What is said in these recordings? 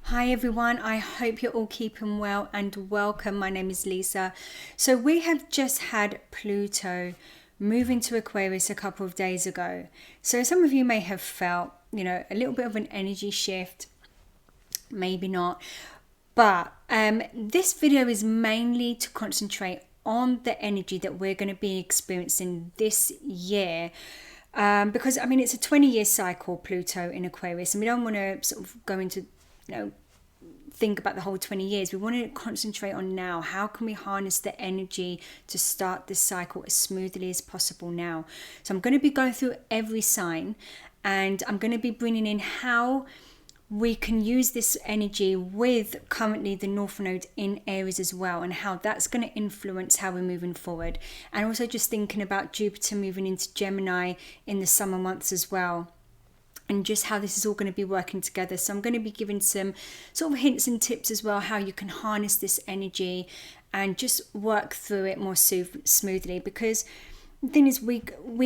Hi everyone, I hope you're all keeping well and welcome. My name is Lisa. So we have just had Pluto move into Aquarius a couple of days ago. So some of you may have felt, a little bit of an energy shift, maybe not. But this video is mainly to concentrate on the energy that we're going to be experiencing this year. Because it's a 20-year cycle, Pluto in Aquarius, and we don't want to sort of go into think about the whole 20 years. We want to concentrate on now. How can we harness the energy to start this cycle as smoothly as possible now? So I'm going to be going through every sign, and I'm going to be bringing in how we can use this energy with currently the North Node in Aries as well, and how that's going to influence how we're moving forward. And also just thinking about Jupiter moving into Gemini in the summer months as well, and just how this is all going to be working together. So I'm going to be giving some sort of hints and tips as well, how you can harness this energy and just work through it more smoothly. Because the thing is, we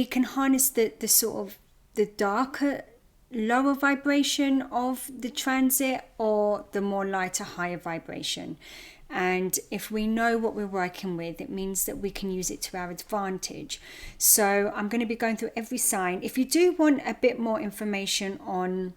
can harness the sort of the darker, lower vibration of the transit, or the more lighter, higher vibration. And if we know what we're working with, it means that we can use it to our advantage. So I'm going to be going through every sign. If you do want a bit more information on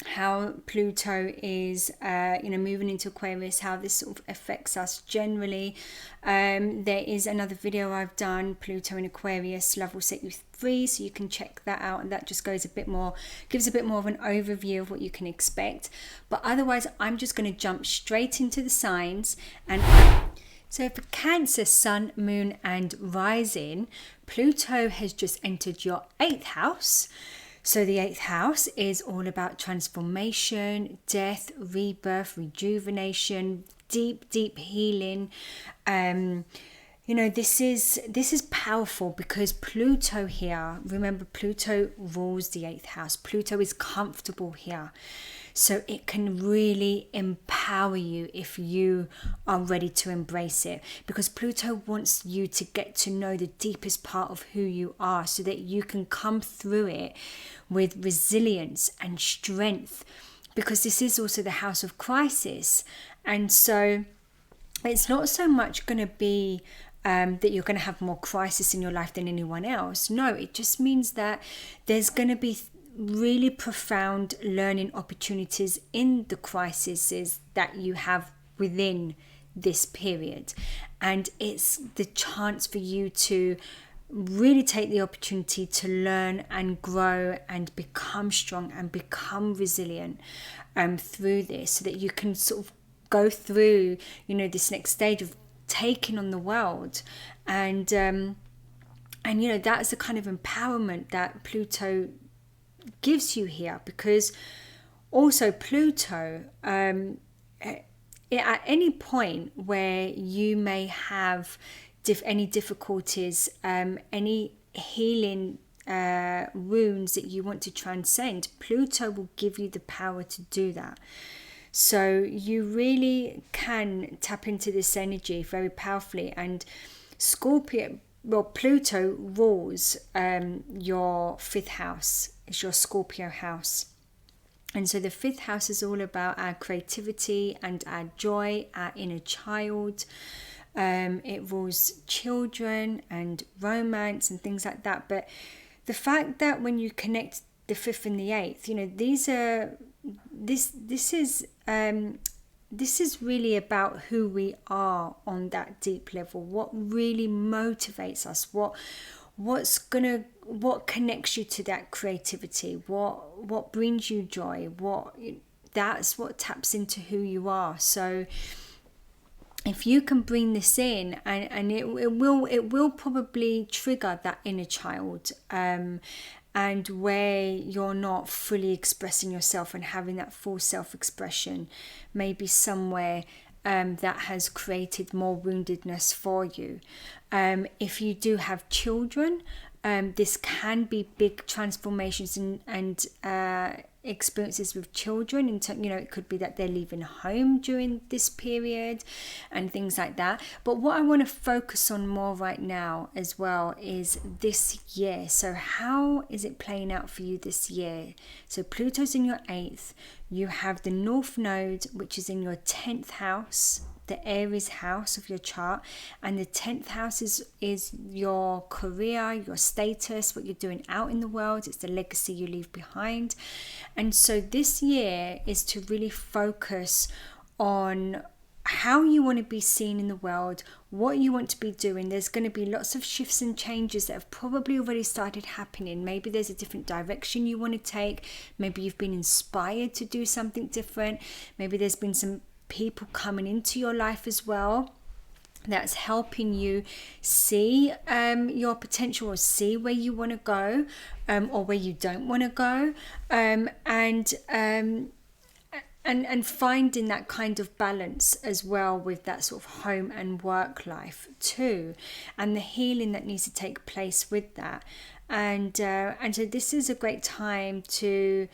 how Pluto is moving into Aquarius, how this sort of affects us generally, there is another video I've done, Pluto in Aquarius, Love Will Set You Free, so you can check that out, and that just gives a bit more of an overview of what you can expect. But otherwise, I'm just going to jump straight into the signs. And so for Cancer, Sun, Moon and Rising, Pluto has just entered your 8th house. So the 8th house is all about transformation, death, rebirth, rejuvenation, deep healing. This is powerful because Pluto here, remember, Pluto rules the 8th house. Pluto is comfortable here. So it can really empower you if you are ready to embrace it, because Pluto wants you to get to know the deepest part of who you are, so that you can come through it with resilience and strength, because this is also the house of crisis. And so it's not so much going to be that you're going to have more crisis in your life than anyone else. No, it just means that there's going to be really profound learning opportunities in the crises that you have within this period. And it's the chance for you to really take the opportunity to learn and grow and become strong and become resilient through this, so that you can sort of go through this next stage of taking on the world. And that's the kind of empowerment that Pluto gives you here, because also Pluto, at any point where you may have any difficulties, any healing wounds that you want to transcend, Pluto will give you the power to do that. So you really can tap into this energy very powerfully. And Pluto rules your 5th house. It's your Scorpio house. And so the 5th house is all about our creativity and our joy, our inner child. It rules children and romance and things like that. But the fact that when you connect the 5th and the 8th, this is really about who we are on that deep level. What really motivates us? What connects you to that creativity? What brings you joy? That's what taps into who you are. So if you can bring this in, and it will probably trigger that inner child, and where you're not fully expressing yourself and having that full self-expression, maybe somewhere that has created more woundedness for you. If you do have children, this can be big transformations and experiences with children. It could be that they're leaving home during this period and things like that. But what I want to focus on more right now as well is this year. So how is it playing out for you this year? So Pluto's in your 8th. You have the North Node, which is in your 10th house, the Aries house of your chart, and the 10th house is your career, your status, what you're doing out in the world. It's the legacy you leave behind. And so this year is to really focus on how you want to be seen in the world, what you want to be doing. There's going to be lots of shifts and changes that have probably already started happening. Maybe there's a different direction you want to take. Maybe you've been inspired to do something different. Maybe there's been some people coming into your life as well that's helping you see your potential, or see where you want to go, or where you don't want to go, and finding that kind of balance as well with that sort of home and work life too, and the healing that needs to take place with that. And so this is a great time to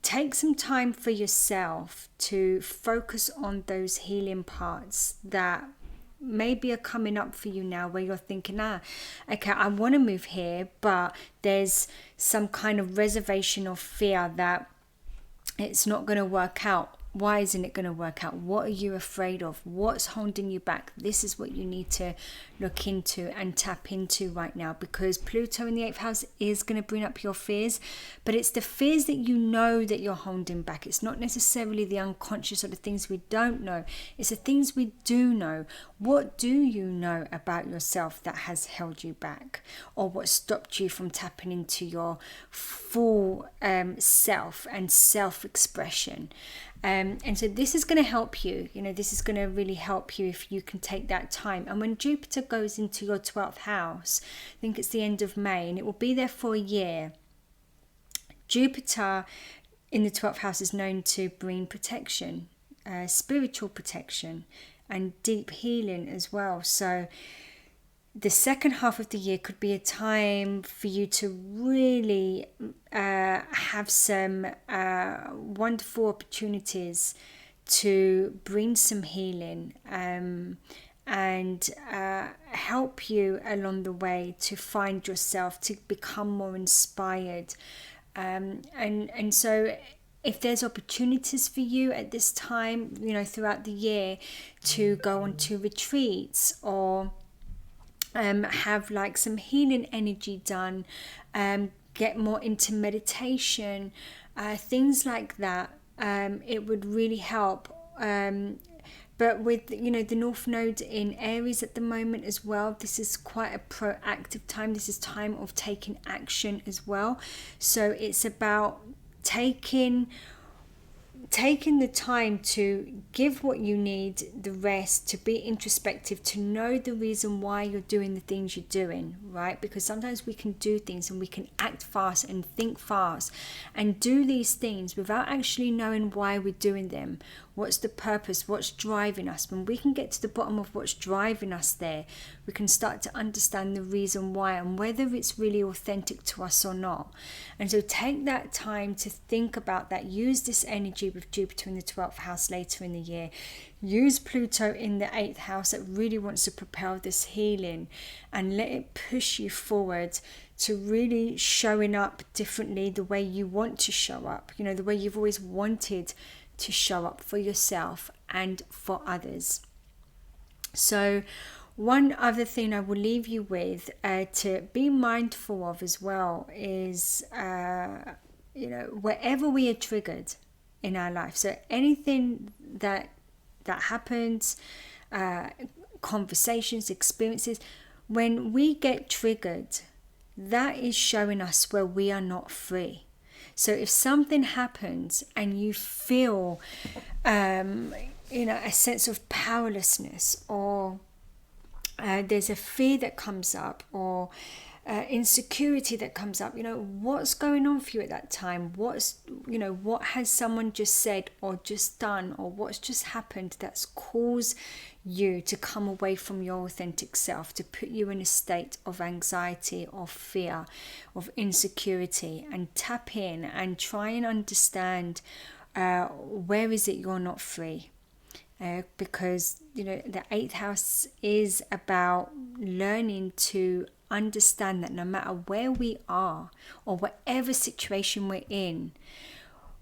take some time for yourself to focus on those healing parts that maybe are coming up for you now, where you're thinking, okay, I want to move here, but there's some kind of reservation or fear that it's not going to work out. Why isn't it going to work out? What are you afraid of? What's holding you back? This is what you need to look into and tap into right now, because Pluto in the 8th house is going to bring up your fears, but it's the fears that you know that you're holding back. It's not necessarily the unconscious or the things we don't know. It's the things we do know. What do you know about yourself that has held you back, or what stopped you from tapping into your full self and self-expression? And so this is going to help you. This is going to really help you if you can take that time. And when Jupiter goes into your 12th house, I think it's the end of May, and it will be there for a year. Jupiter in the 12th house is known to bring protection, spiritual protection, and deep healing as well. So the second half of the year could be a time for you to really have some wonderful opportunities to bring some healing and help you along the way to find yourself, to become more inspired. And so if there's opportunities for you at this time, throughout the year, to go on to retreats, or have like some healing energy done, get more into meditation, things like that, it would really help. But with the North Node in Aries at the moment as well, this is quite a proactive time. This is time of taking action as well. So it's about taking the time to give what you need, the rest, to be introspective, to know the reason why you're doing the things you're doing, right? Because sometimes we can do things and we can act fast and think fast and do these things without actually knowing why we're doing them. What's the purpose? What's driving us? When we can get to the bottom of what's driving us there, we can start to understand the reason why and whether it's really authentic to us or not. And so take that time to think about that. Use this energy with Jupiter in the 12th house later in the year. Use Pluto in the 8th house that really wants to propel this healing, and let it push you forward to really showing up differently, the way you want to show up, the way you've always wanted to show up for yourself and for others. So one other thing I will leave you with to be mindful of as well is, wherever we are triggered in our life, so anything that happens, conversations, experiences, when we get triggered, that is showing us where we are not free. So if something happens and you feel, a sense of powerlessness, or there's a fear that comes up, or insecurity that comes up. What's going on for you at that time? What has someone just said or just done, or what's just happened that's caused you to come away from your authentic self, to put you in a state of anxiety, of fear, of insecurity? And tap in and try and understand where is it you're not free. Because the 8th house is about learning to understand that no matter where we are or whatever situation we're in,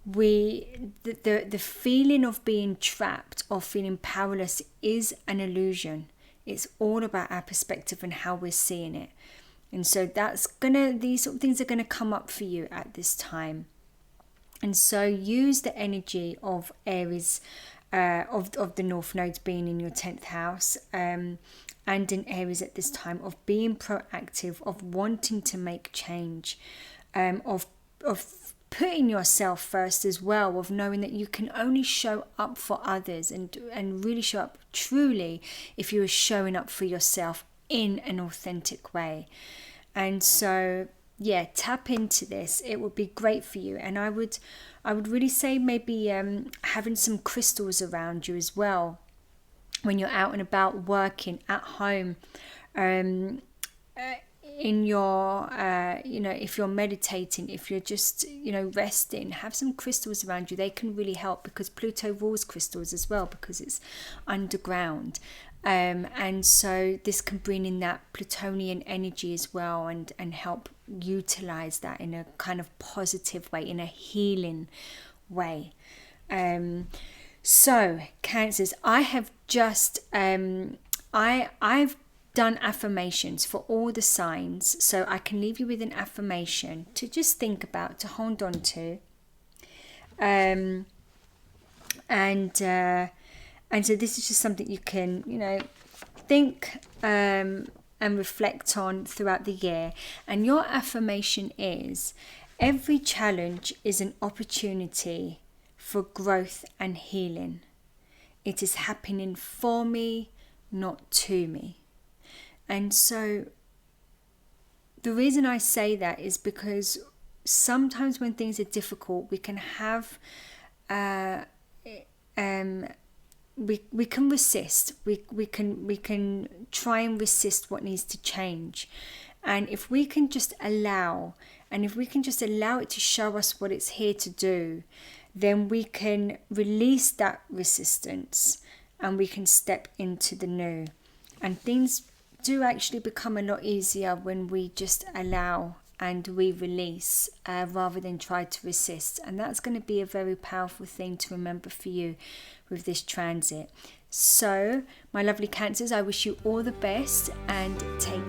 the feeling of being trapped or feeling powerless is an illusion. It's all about our perspective and how we're seeing it. And so these sort of things are gonna come up for you at this time. And so use the energy of Aries, of the North nodes being in your 10th house, and in Aries at this time, of being proactive, of wanting to make change, of putting yourself first as well, of knowing that you can only show up for others and really show up truly if you are showing up for yourself in an authentic way. And so tap into this. It would be great for you. And I would really say maybe having some crystals around you as well when you're out and about, working, at home, in your if you're meditating, if you're just resting, have some crystals around you. They can really help, because Pluto rules crystals as well, because it's underground. And so this can bring in that Plutonian energy as well, and help utilize that in a kind of positive way, in a healing way. So Cancers, I have just I've done affirmations for all the signs, so I can leave you with an affirmation to just think about, to hold on to, and so this is just something you can think and reflect on throughout the year. And your affirmation is: every challenge is an opportunity for growth and healing. It is happening for me, not to me. And so the reason I say that is because sometimes when things are difficult, we can have we can resist. We can try and resist what needs to change. And if we can just allow it to show us what it's here to do, then we can release that resistance and we can step into the new. And things do actually become a lot easier when we just allow and we release, rather than try to resist. And that's going to be a very powerful thing to remember for you with this transit. So, my lovely Cancers, I wish you all the best and take